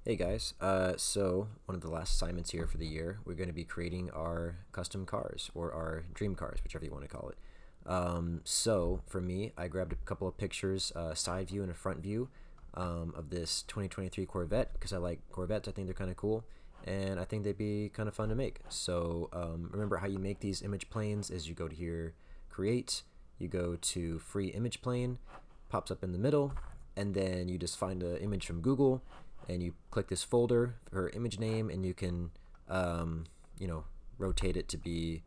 Hey guys, so one of the last assignments here for the year, we're going to be creating our custom cars or our dream cars, whichever you want to call it. So for me, I grabbed a couple of pictures, side view and a front view, of this 2023 Corvette because I like Corvettes. I think they're kind of cool, and I think they'd be kind of fun to make. So remember how you make these image planes is you go to here, create, you go to free image plane, pops up in the middle, and then you just find an image from Google and you click this folder for image name, and you can you know rotate it to be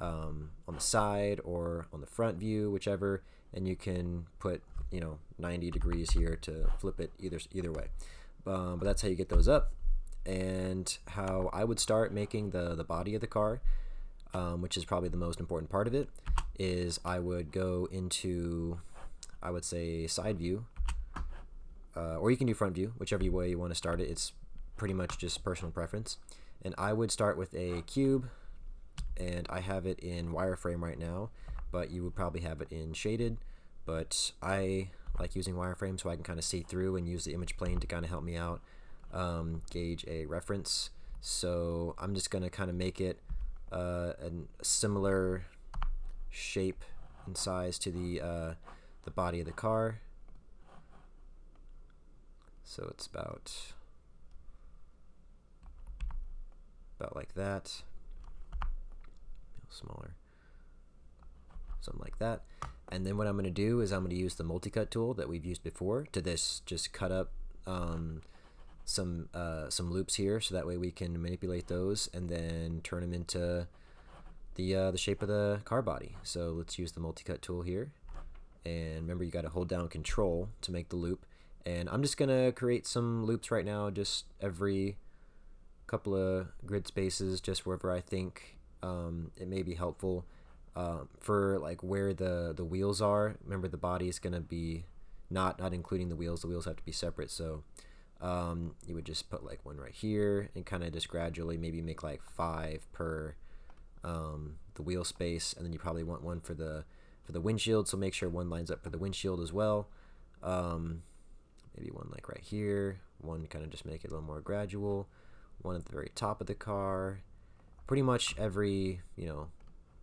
on the side or on the front view, whichever, and you can put 90 degrees here to flip it either way. But that's how you get those up. And how I would start making the body of the car, which is probably the most important part of it, is I would go into, I would say, side view, or you can do front view, whichever way you want to start it. It's pretty much just personal preference. And I would start with a cube, and I have it in wireframe right now, but you would probably have it in shaded. But I like using wireframe so I can kind of see through and use the image plane to kind of help me out, gauge a reference. So I'm just going to kind of make it a similar shape and size to the body of the car. So it's about like that, smaller, something like that. And then what I'm going to do is I'm going to use the multi-cut tool that we've used before to this just cut up some loops here, so that way we can manipulate those and then turn them into the shape of the car body. So let's use the multi-cut tool here, and remember you got to hold down Control to make the loop. And I'm just gonna create some loops right now, just every couple of grid spaces, just wherever I think it may be helpful, for like where the wheels are. Remember, the body is gonna be not including the wheels. The wheels have to be separate. So you would just put like one right here and kind of just gradually maybe make like 5 per the wheel space, and then you probably want one for the windshield. So make sure one lines up for the windshield as well. Maybe one like right here. One kind of just make it a little more gradual. One at the very top of the car. Pretty much every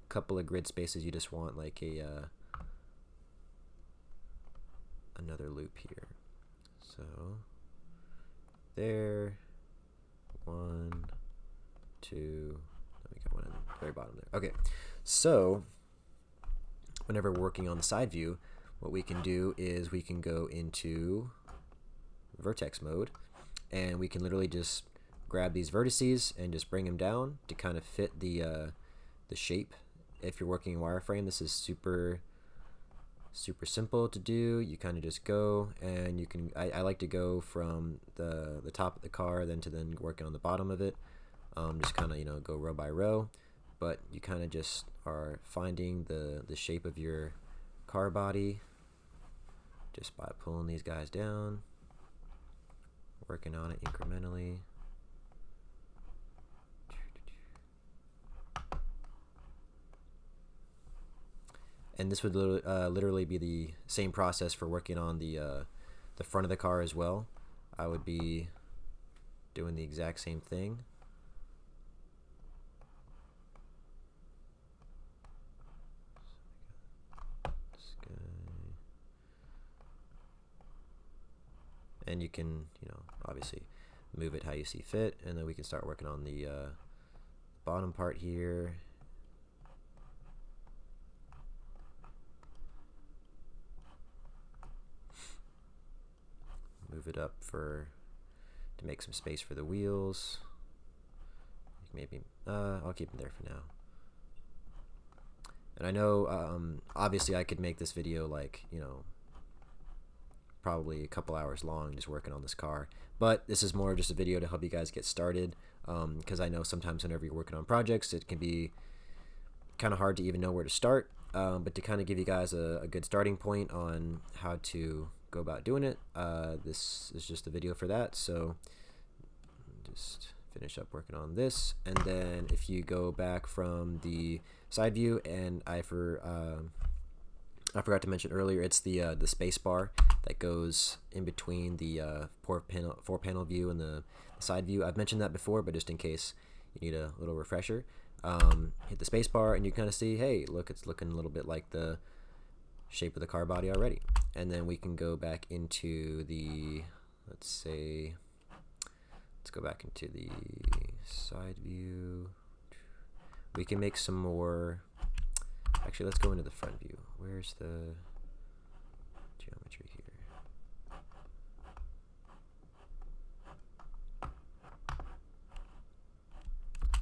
couple of grid spaces you just want like a another loop here. So there, 1, 2. We got one at the very bottom there. Okay, so whenever we're working on the side view, what we can do is we can go into vertex mode, and we can literally just grab these vertices and just bring them down to kind of fit the shape. If you're working in wireframe, this is super simple to do. You kind of just go, and you can I like to go from the top of the car then working on the bottom of it, just kind of go row by row. But you kind of just are finding the shape of your car body just by pulling these guys down, working on it incrementally. And this would literally be the same process for working on the front of the car as well. I would be doing the exact same thing. And you can obviously move it how you see fit, and then we can start working on the bottom part here. Move it up to make some space for the wheels. Maybe I'll keep them there for now. And I know obviously I could make this video like probably a couple hours long just working on this car, but this is more just a video to help you guys get started, because I know sometimes whenever you're working on projects it can be kind of hard to even know where to start, but to kind of give you guys a good starting point on how to go about doing it, this is just a video for that. So just finish up working on this, and then if you go back from the side view, and I forgot to mention earlier, it's the space bar that goes in between the four panel view and the side view. I've mentioned that before, but just in case you need a little refresher, hit the space bar and you kind of see, hey, look, it's looking a little bit like the shape of the car body already. And then we can go back into the, let's go back into the side view. We can make some more. Actually, let's go into the front view. Where's the geometry here? I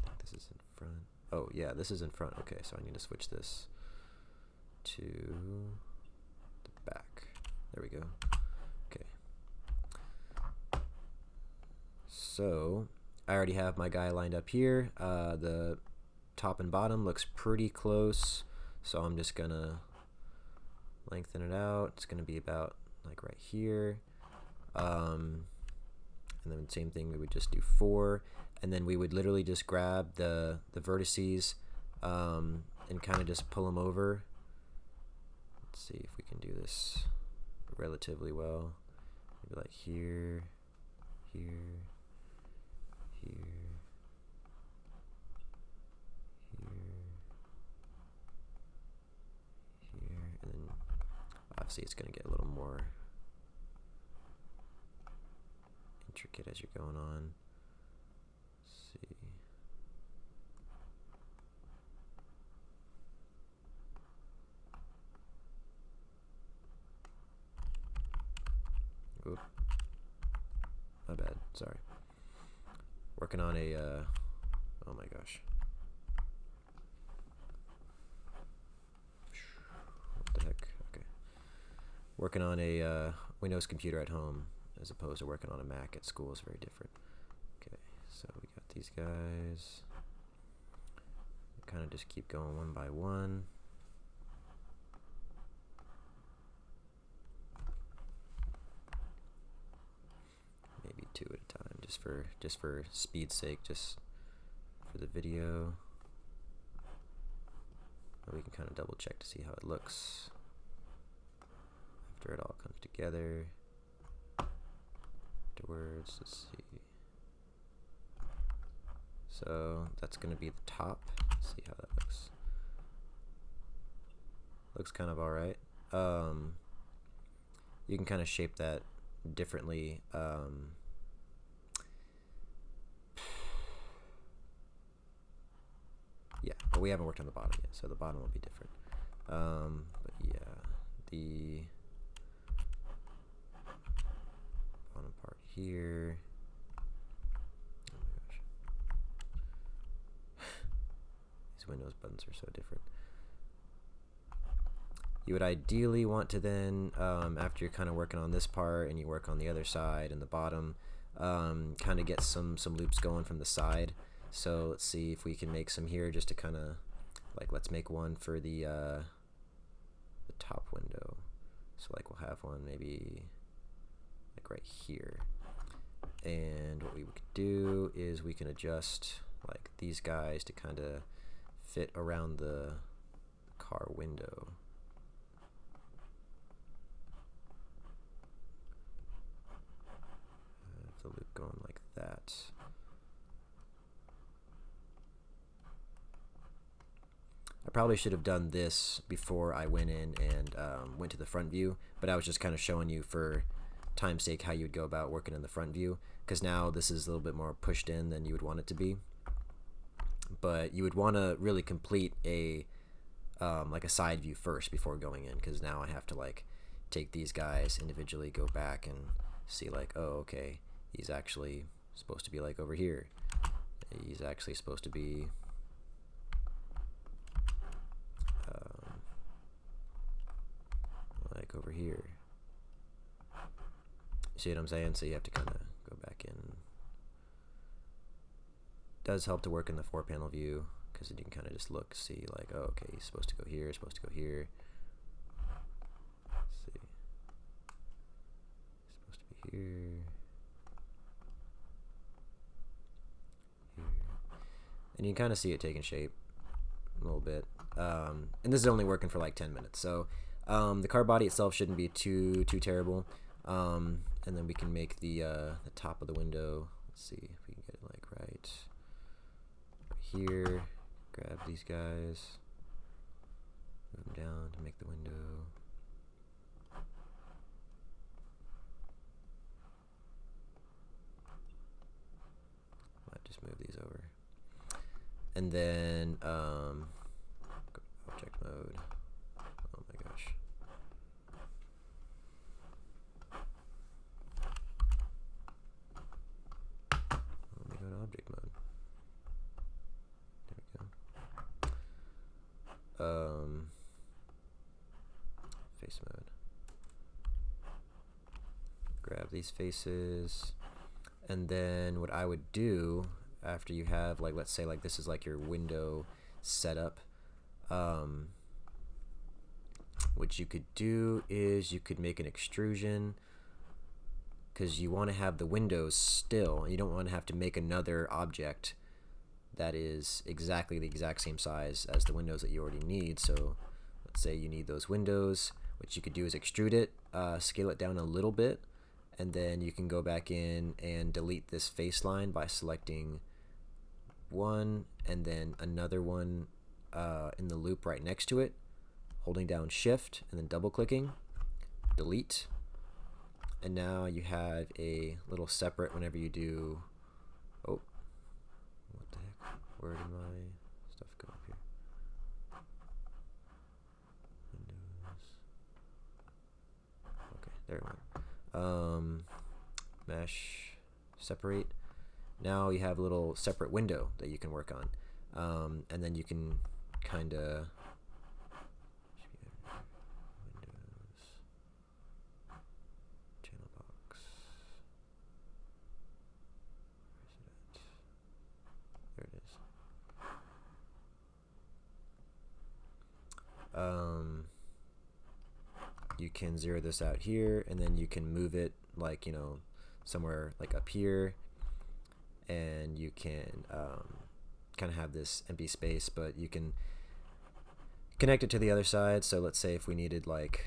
think this is in front. Oh, yeah, this is in front. Okay, so I need to switch this to the back. There we go. Okay. So I already have my guy lined up here. The top and bottom looks pretty close. So I'm just gonna lengthen it out. It's gonna be about like right here. And then same thing, we would just do 4. And then we would literally just grab the vertices and kind of just pull them over. Let's see if we can do this relatively well. Maybe like here, here, here, and then obviously it's going to get a little more intricate as you're going on. Let's see. Oop. My bad. Sorry. Working on a, oh my gosh. What the heck? Okay. Working on a Windows computer at home as opposed to working on a Mac at school is very different. Okay, so we got these guys. Kind of just keep going one by one. Maybe 2 at a time, just for speed's sake, just for the video. We can kind of double check to see how it looks after it all comes together. Afterwards, let's see. So that's going to be the top. Let's see how that looks. Looks kind of alright. You can kind of shape that differently. Yeah, but we haven't worked on the bottom yet, so the bottom will be different. But yeah, the bottom part here. Oh my gosh. These Windows buttons are so different. You would ideally want to then, after you're kind of working on this part and you work on the other side and the bottom, kind of get some loops going from the side. So let's see if we can make some here just to kind of, like, let's make one for the top window. So like we'll have one maybe like right here. And what we could do is we can adjust like these guys to kind of fit around the car window. Have the loop going like that. I probably should have done this before I went in and went to the front view, but I was just kind of showing you for time's sake how you would go about working in the front view, because now this is a little bit more pushed in than you would want it to be. But you would want to really complete a like a side view first before going in, because now I have to like take these guys individually, go back and see like, oh, okay, he's actually supposed to be like over here. He's actually supposed to be like over here. You see what I'm saying? So you have to kind of go back in. It does help to work in the 4-panel view, because you can kind of just look, see like, oh, okay, he's supposed to go here, supposed to go here. Let's see. He's supposed to be here. Here. And you can kind of see it taking shape a little bit. And this is only working for like 10 minutes. So The car body itself shouldn't be too terrible. And then we can make the top of the window. Let's see if we can get it like right here. Grab these guys, move them down to make the window. Might just move these over, and then object mode. Oh my gosh. Let me go to object mode. There we go. Face mode. Grab these faces, and then what I would do after you have, like, let's say like this is like your window setup, what you could do is you could make an extrusion, because you want to have the windows still, and you don't want to have to make another object that is exactly the exact same size as the windows that you already need. So let's say you need those windows. What you could do is extrude it, scale it down a little bit, and then you can go back in and delete this face line by selecting one and then another one in the loop right next to it, holding down shift and then double clicking, delete, and now you have a little separate whenever you do, oh, what the heck, where did my stuff go up here? Windows. Okay, there it went. Mesh, separate. Now you have a little separate window that you can work on, and then you can kind of Windows, channel box. Where is it at? There it is. You can zero this out here, and then you can move it like, you know, somewhere like up here, and you can kind of have this empty space, but you can connect it to the other side. So let's say if we needed like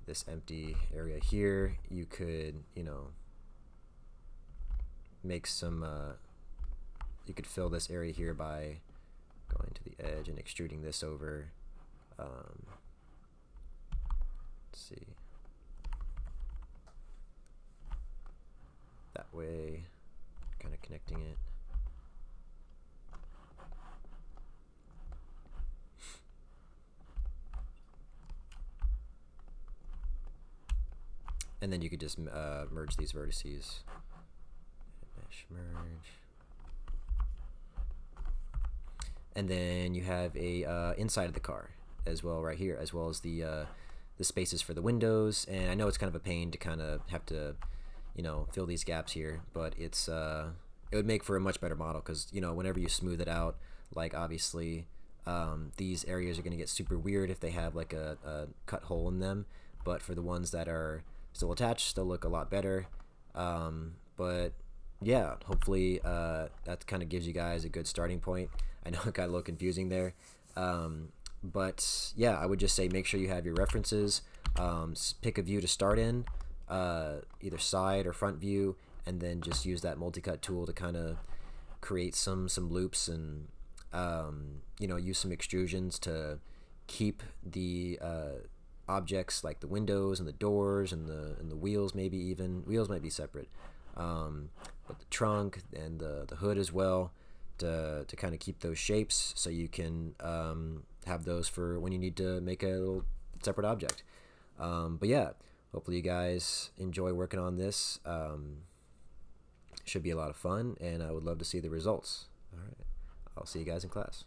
this empty area here, you could, you know, make some you could fill this area here by going to the edge and extruding this over. Let's see, that way, kind of connecting it. And then you could just merge these vertices. Mesh merge. And then you have a inside of the car as well right here, as well as the spaces for the windows. And I know it's kind of a pain to kind of have to, you know, fill these gaps here, but it's it would make for a much better model, because, you know, whenever you smooth it out, like obviously these areas are going to get super weird if they have like a cut hole in them, but for the ones that are still attached, they'll look a lot better. But yeah, hopefully that kind of gives you guys a good starting point. I know it got a little confusing there, but yeah, I would just say make sure you have your references. Pick a view to start in, either side or front view, and then just use that multi-cut tool to kind of create some loops, and you know, use some extrusions to keep the objects like the windows and the doors and the wheels, maybe even wheels might be separate, but the trunk and the hood as well, to kind of keep those shapes, so you can have those for when you need to make a little separate object. But yeah, hopefully you guys enjoy working on this. Should be a lot of fun, and I would love to see the results. All right, I'll see you guys in class.